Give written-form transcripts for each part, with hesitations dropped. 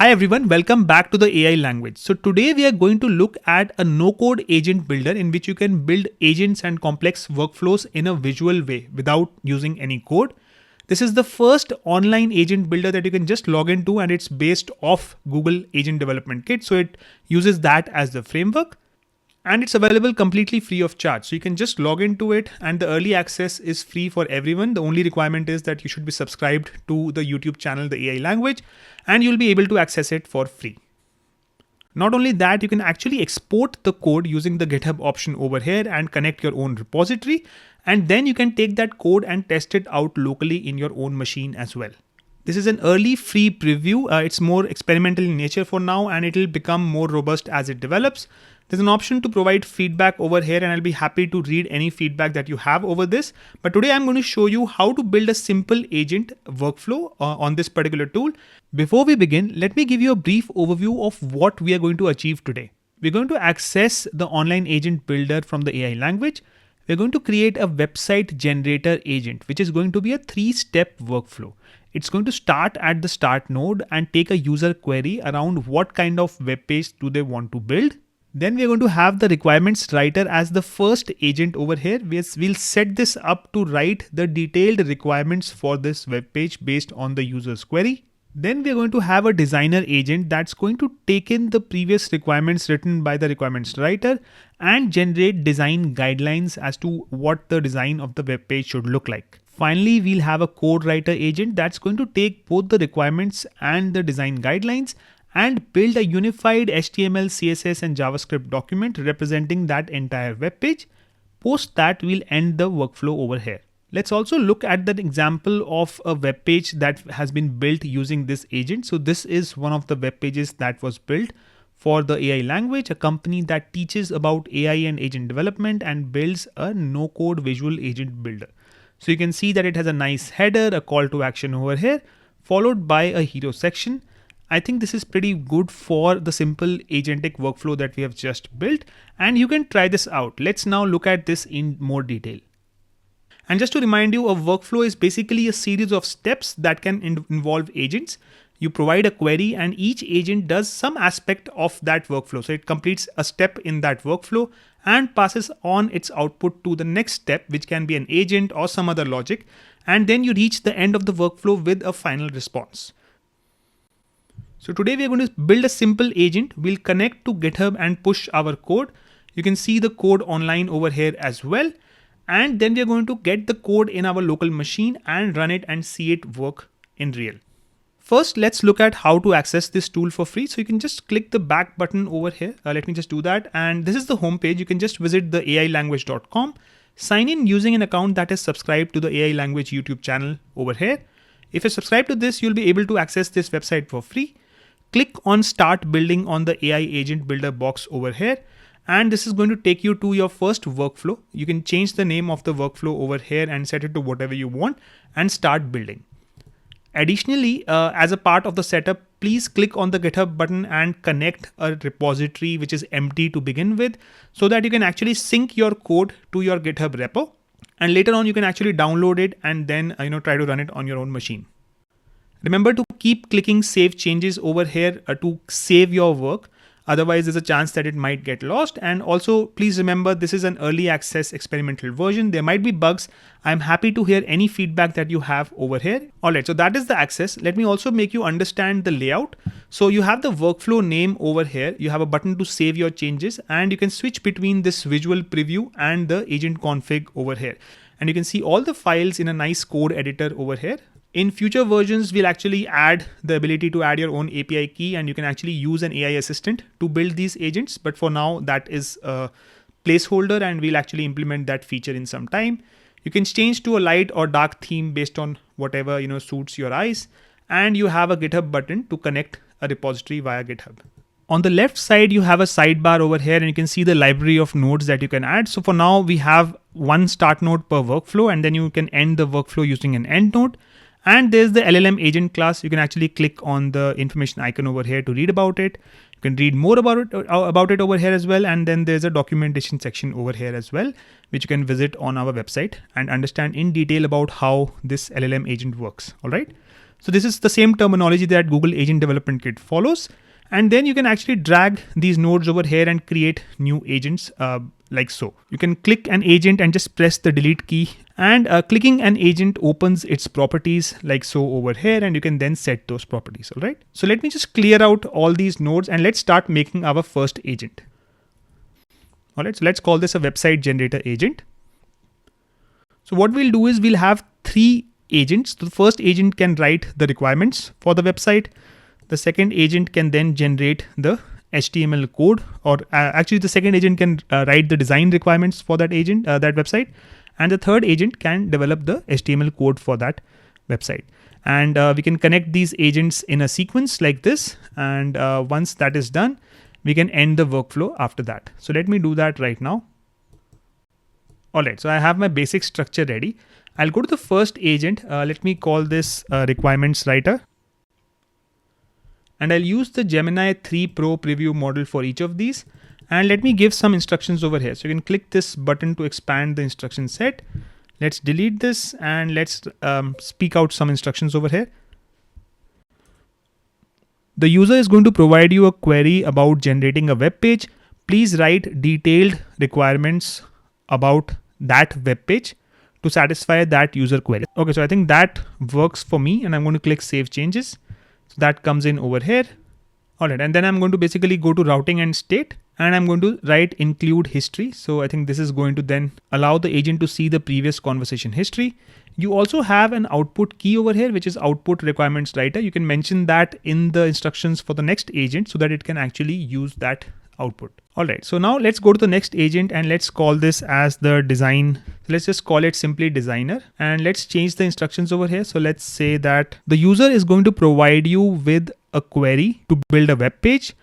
Hi everyone, welcome back to the AI language. So today we are going to look at a no-code agent builder in which you can build agents and complex workflows in a visual way without using any code. This is the first online agent builder that you can just log into, and it's based off Google Agent Development Kit. So it uses that as the framework. And it's available completely free of charge. So you can just log into it, and the early access is free for everyone. The only requirement is that you should be subscribed to the YouTube channel, The AI Language, and you'll be able to access it for free. Not only that, you can actually export the code using the GitHub option over here and connect your own repository. And then you can take that code and test it out locally in your own machine as well. This is an early free preview. It's more experimental in nature for now, and it will become more robust as it develops. There's an option to provide feedback over here, and I'll be happy to read any feedback that you have over this. But today I'm going to show you how to build a simple agent workflow on this particular tool. Before we begin, let me give you a brief overview of what we are going to achieve today. We're going to access the online agent builder from the AI language. We're going to create a website generator agent, which is going to be a 3-step workflow. It's going to start at the start node and take a user query around what kind of web page do they want to build. Then we're going to have the requirements writer as the first agent over here. We'll set this up to write the detailed requirements for this web page based on the user's query. Then we're going to have a designer agent that's going to take in the previous requirements written by the requirements writer and generate design guidelines as to what the design of the web page should look like. Finally, we'll have a code writer agent that's going to take both the requirements and the design guidelines and build a unified HTML, CSS, and JavaScript document representing that entire web page. Post that, we'll end the workflow over here. Let's also look at that example of a web page that has been built using this agent. So this is one of the web pages that was built for the AI language, a company that teaches about AI and agent development and builds a no-code visual agent builder. So you can see that it has a nice header, a call to action over here, followed by a hero section. I think this is pretty good for the simple agentic workflow that we have just built, and you can try this out. Let's now look at this in more detail. And just to remind you, a workflow is basically a series of steps that can involve agents. You provide a query and each agent does some aspect of that workflow. So it completes a step in that workflow and passes on its output to the next step, which can be an agent or some other logic. And then you reach the end of the workflow with a final response. So today we are going to build a simple agent. We'll connect to GitHub and push our code. You can see the code online over here as well. And then we are going to get the code in our local machine and run it and see it work in real. First, let's look at how to access this tool for free. So you can just click the back button over here. Let me just do that. And this is the home page. You can just visit the AILanguage.com. Sign in using an account that is subscribed to the AI Language YouTube channel over here. If you're subscribed to this, you'll be able to access this website for free. Click on Start Building on the AI Agent Builder box over here. And this is going to take you to your first workflow. You can change the name of the workflow over here and set it to whatever you want and start building. Additionally, as a part of the setup, please click on the GitHub button and connect a repository which is empty to begin with, so that you can actually sync your code to your GitHub repo. And later on, you can actually download it and then try to run it on your own machine. Remember to keep clicking Save Changes over here to save your work. Otherwise, there's a chance that it might get lost. And also, please remember, this is an early access experimental version. There might be bugs. I'm happy to hear any feedback that you have over here. All right, so that is the access. Let me also make you understand the layout. So you have the workflow name over here. You have a button to save your changes, and you can switch between this visual preview and the agent config over here. And you can see all the files in a nice code editor over here. In future versions, we'll actually add the ability to add your own API key, and you can actually use an AI assistant to build these agents. But for now, that is a placeholder, and we'll actually implement that feature in some time. You can change to a light or dark theme based on whatever suits your eyes. And you have a GitHub button to connect a repository via GitHub. On the left side, you have a sidebar over here, and you can see the library of nodes that you can add. So for now, we have one start node per workflow, and then you can end the workflow using an end node. And there's the LLM agent class. You can actually click on the information icon over here to read about it. You can read more about it over here as well. And then there's a documentation section over here as well, which you can visit on our website and understand in detail about how this LLM agent works. All right. So this is the same terminology that Google Agent Development Kit follows. And then you can actually drag these nodes over here and create new agents like so. You can click an agent and just press the delete key, and clicking an agent opens its properties like so over here, and you can then set those properties. All right. So let me just clear out all these nodes and let's start making our first agent. All right. So let's call this a website generator agent. So what we'll do is we'll have 3 agents. So the first agent can write the requirements for the website. The second agent can then generate the HTML code, or actually the second agent can write the design requirements for that agent, that website. And the third agent can develop the HTML code for that website. And we can connect these agents in a sequence like this. And once that is done, we can end the workflow after that. So let me do that right now. All right, so I have my basic structure ready. I'll go to the first agent. Let me call this requirements writer. And I'll use the Gemini 3 Pro preview model for each of these. And let me give some instructions over here. So you can click this button to expand the instruction set. Let's delete this and let's speak out some instructions over here. The user is going to provide you a query about generating a web page. Please write detailed requirements about that web page to satisfy that user query. Okay, so I think that works for me, and I'm going to click Save Changes. So that comes in over here. All right, and then I'm going to basically go to routing and state, and I'm going to write include history. So I think this is going to then allow the agent to see the previous conversation history. You also have an output key over here, which is output requirements writer. You can mention that in the instructions for the next agent so that it can actually use that output. All right, so now let's go to the next agent and let's call this as the design. So let's just call it simply designer, and let's change the instructions over here. So let's say that the user is going to provide you with a query to build a web page,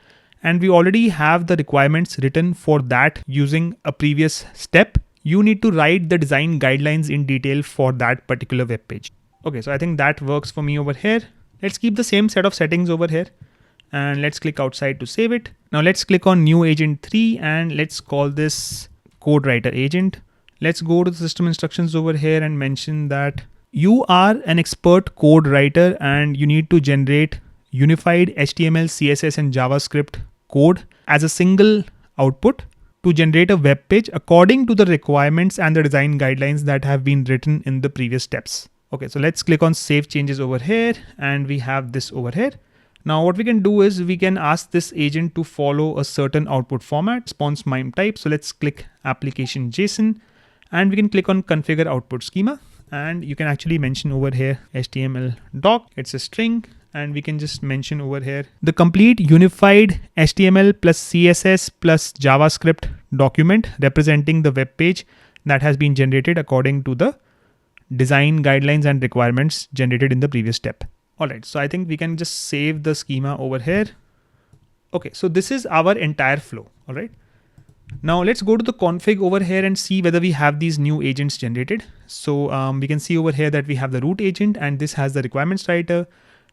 and we already have the requirements written for that using a previous step. You need to write the design guidelines in detail for that particular web page. Okay, so I think that works for me over here. Let's keep the same set of settings over here. And let's click outside to save it. Now let's click on new agent 3 and let's call this code writer agent. Let's go to the system instructions over here and mention that you are an expert code writer and you need to generate unified HTML, CSS and JavaScript code as a single output to generate a web page according to the requirements and the design guidelines that have been written in the previous steps. Okay, so let's click on save changes over here and we have this over here. Now what we can do is we can ask this agent to follow a certain output format, response MIME type. So let's click application JSON and we can click on configure output schema, and you can actually mention over here HTML doc, it's a string, and we can just mention over here the complete unified HTML plus CSS plus JavaScript document representing the web page that has been generated according to the design guidelines and requirements generated in the previous step. All right, so I think we can just save the schema over here. Okay, so this is our entire flow. All right. Now let's go to the config over here and see whether we have these new agents generated. So we can see over here that we have the root agent, and this has the requirements writer,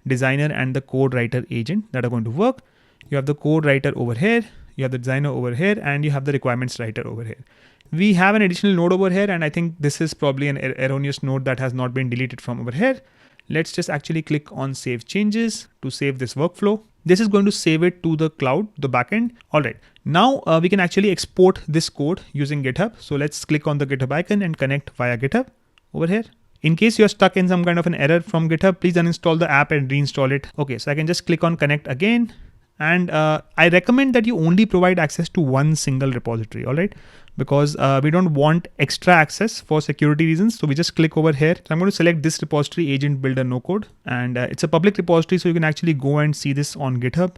designer, and the code writer agent that are going to work. You have the code writer over here, you have the designer over here, and you have the requirements writer over here. We have an additional node over here, and I think this is probably an erroneous node that has not been deleted from over here. Let's just actually click on save changes to save this workflow. This is going to save it to the cloud, the backend. All right, now we can actually export this code using GitHub. So let's click on the GitHub icon and connect via GitHub over here. In case you're stuck in some kind of an error from GitHub, please uninstall the app and reinstall it. Okay, so I can just click on connect again. And I recommend that you only provide access to one single repository, all right? Because we don't want extra access for security reasons. So we just click over here. So I'm going to select this repository, agent builder no code. And it's a public repository, so you can actually go and see this on GitHub.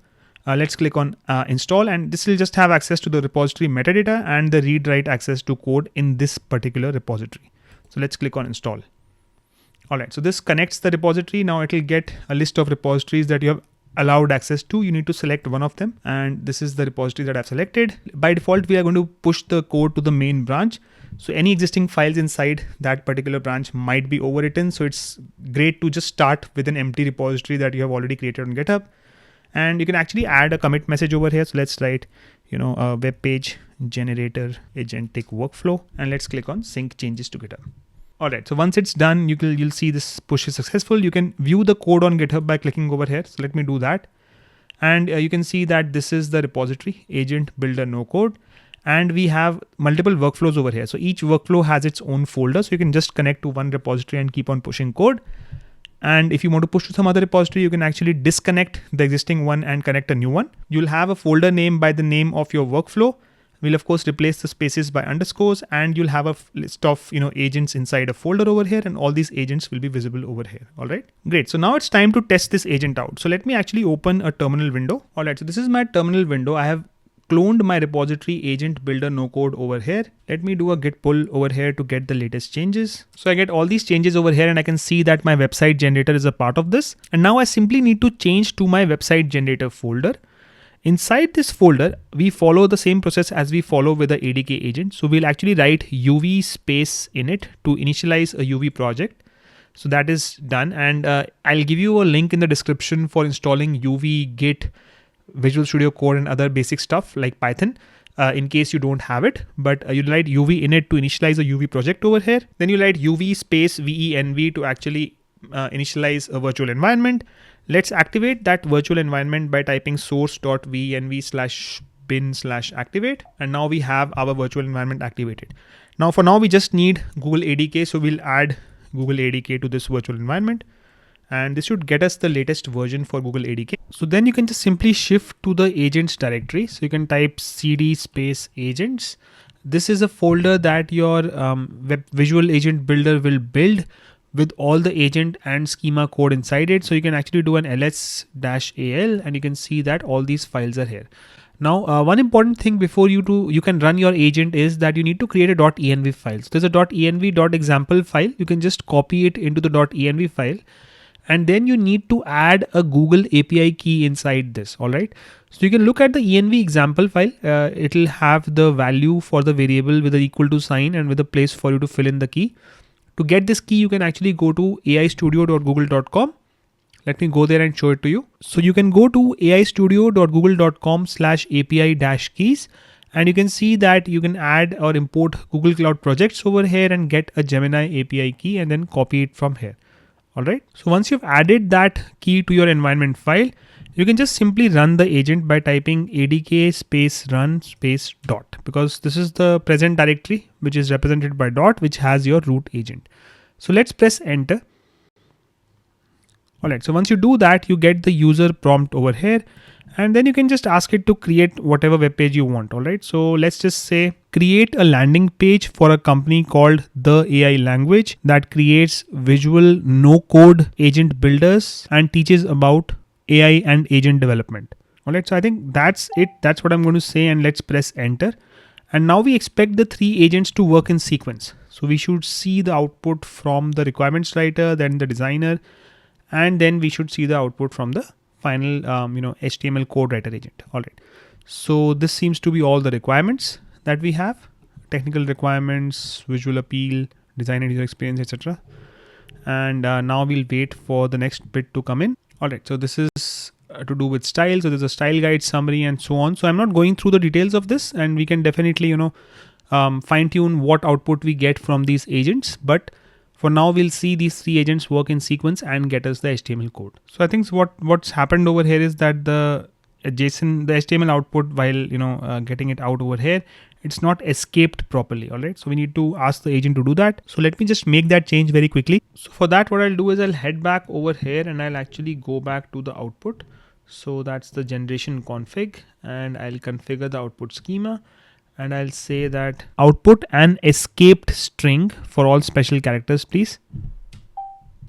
Let's click on install, and this will just have access to the repository metadata and the read-write access to code in this particular repository. So let's click on install. All right, so this connects the repository. Now it will get a list of repositories that you have allowed access to. You need to select one of them, and this is the repository that I've selected. By default, we are going to push the code to the main branch. So any existing files inside that particular branch might be overwritten. So it's great to just start with an empty repository that you have already created on GitHub. And you can actually add a commit message over here. So let's write, a web page generator agentic workflow, and let's click on sync changes to GitHub. All right, so once it's done, you'll see this push is successful. You can view the code on GitHub by clicking over here. So let me do that. And you can see that this is the repository, agent builder no code. And we have multiple workflows over here. So each workflow has its own folder. So you can just connect to one repository and keep on pushing code. And if you want to push to some other repository, you can actually disconnect the existing one and connect a new one. You'll have a folder name by the name of your workflow. We'll of course replace the spaces by underscores, and you'll have a list of agents inside a folder over here, and all these agents will be visible over here. All right, great. So now it's time to test this agent out. So let me actually open a terminal window. All right, so this is my terminal window. I have cloned my repository agent builder no code over here. Let me do a git pull over here to get the latest changes. So I get all these changes over here, and I can see that my website generator is a part of this. And now I simply need to change to my website generator folder. Inside this folder, we follow the same process as we follow with the ADK agent. So we'll actually write UV space init to initialize a UV project. So that is done. And I'll give you a link in the description for installing UV, Git, Visual Studio Code and other basic stuff like Python in case you don't have it. But you write UV init to initialize a UV project over here. Then you write UV space venv to actually initialize a virtual environment. Let's activate that virtual environment by typing source.venv/bin/activate. And now we have our virtual environment activated. Now for now, we just need Google ADK. So we'll add Google ADK to this virtual environment. And this should get us the latest version for Google ADK. So then you can just simply shift to the agents directory. So you can type cd space agents. This is a folder that your visual agent builder will build with all the agent and schema code inside it. So you can actually do an ls-al and you can see that all these files are here. Now, one important thing before you can run your agent is that you need to create a .env file. So there's a .env.example file. You can just copy it into the .env file. And then you need to add a Google API key inside this. All right. So you can look at the env example file. It'll have the value for the variable with the equal to sign and with a place for you to fill in the key. To get this key, you can actually go to aistudio.google.com. Let me go there and show it to you. So you can go to aistudio.google.com/API-keys. And you can see that you can add or import Google Cloud projects over here and get a Gemini API key and then copy it from here. All right. So once you've added that key to your environment file, you can just simply run the agent by typing ADK space run space dot, because this is the present directory, which is represented by dot, which has your root agent. So let's press enter. All right. So once you do that, you get the user prompt over here, and then you can just ask it to create whatever web page you want. All right. So let's just say create a landing page for a company called TheAILanguage that creates visual no code agent builders and teaches about AI and agent development. All right. So I think that's it. That's what I'm going to say. And let's press enter. And now we expect the three agents to work in sequence. So we should see the output from the requirements writer, then the designer, and then we should see the output from the final, HTML code writer agent. All right. So this seems to be all the requirements that we have: technical requirements, visual appeal, design and user experience, etc. And now we'll wait for the next bit to come in. All right. So this is to do with style. So there's a style guide, summary, and so on. So I'm not going through the details of this, and we can definitely, fine tune what output we get from these agents. But for now, we'll see these three agents work in sequence and get us the HTML code. So I think what's happened over here is that the HTML output, while getting it out over here, it's not escaped properly. All right. So we need to ask the agent to do that. So let me just make that change very quickly. So for that, what I'll do is I'll head back over here and I'll actually go back to the output. So that's the generation config, and I'll configure the output schema. And I'll say that output an escaped string for all special characters, please.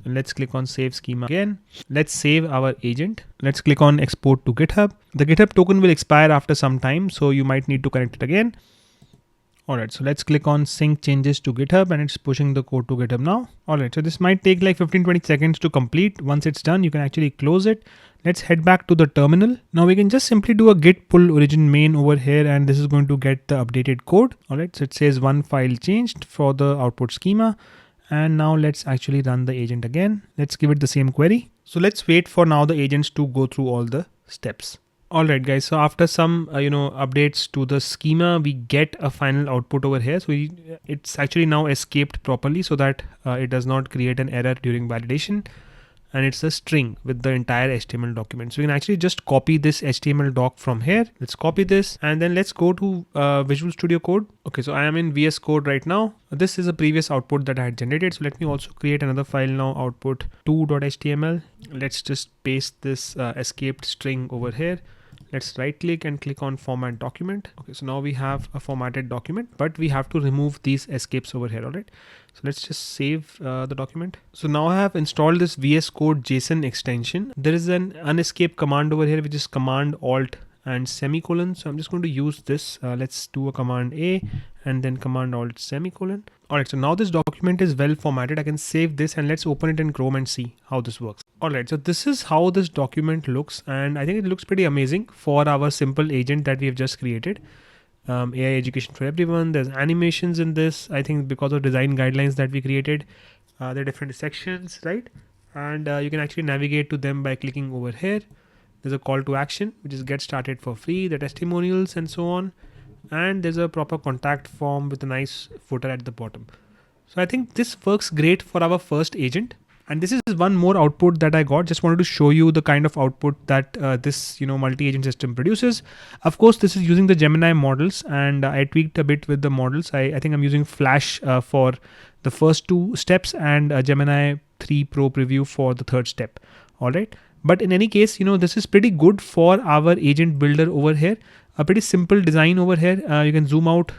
Let's click on save schema again. Let's save our agent. Let's click on export to GitHub. The GitHub token will expire after some time, so you might need to connect it again. All right, so let's click on sync changes to GitHub, and it's pushing the code to GitHub now. All right, so this might take like 15-20 seconds to complete. Once it's done, you can actually close it. Let's head back to the terminal. Now we can just simply do a git pull origin main over here, and this is going to get the updated code. All right, so it says one file changed for the output schema. And now let's actually run the agent again. Let's give it the same query. So let's wait for now the agents to go through all the steps. Alright guys, so after some updates to the schema, we get a final output over here. So it's actually now escaped properly so that it does not create an error during validation, and it's a string with the entire HTML document. So we can actually just copy this HTML doc from here. Let's copy this and then let's go to Visual Studio Code. Okay, so I am in VS Code right now. This is a previous output that I had generated. So let me also create another file now, output 2.html. Let's just paste this escaped string over here. Let's right click and click on format document. Okay, so now we have a formatted document, but we have to remove these escapes over here. All right, so let's just save the document. So now I have installed this VS Code JSON extension. There is an unescape command over here, which is command alt and semicolon. So I'm just going to use this. Let's do a command A and then command alt semicolon. All right, so now this document is well formatted. I can save this and let's open it in Chrome and see how this works. All right, so this is how this document looks, and I think it looks pretty amazing for our simple agent that we have just created. AI education for everyone. There's animations in this. I think because of design guidelines that we created, there are different sections, right? And you can actually navigate to them by clicking over here. There's a call to action, which is get started for free, the testimonials and so on. And there's a proper contact form with a nice footer at the bottom. So I think this works great for our first agent. And this is one more output that I got. Just wanted to show you the kind of output that this multi-agent system produces. Of course, this is using the Gemini models, and I tweaked a bit with the models. I think I'm using Flash for the first two steps and Gemini 3 Pro Preview for the third step. All right. But in any case, this is pretty good for our agent builder over here. A pretty simple design over here. You can zoom out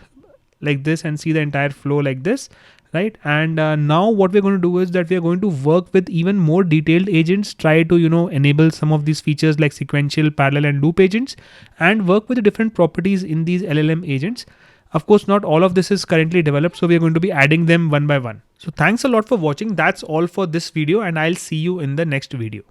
like this and see the entire flow like this. Right. And now what we're going to do is that we are going to work with even more detailed agents, try to, enable some of these features like sequential, parallel and loop agents, and work with the different properties in these LLM agents. Of course, not all of this is currently developed, so we are going to be adding them one by one. So thanks a lot for watching. That's all for this video, and I'll see you in the next video.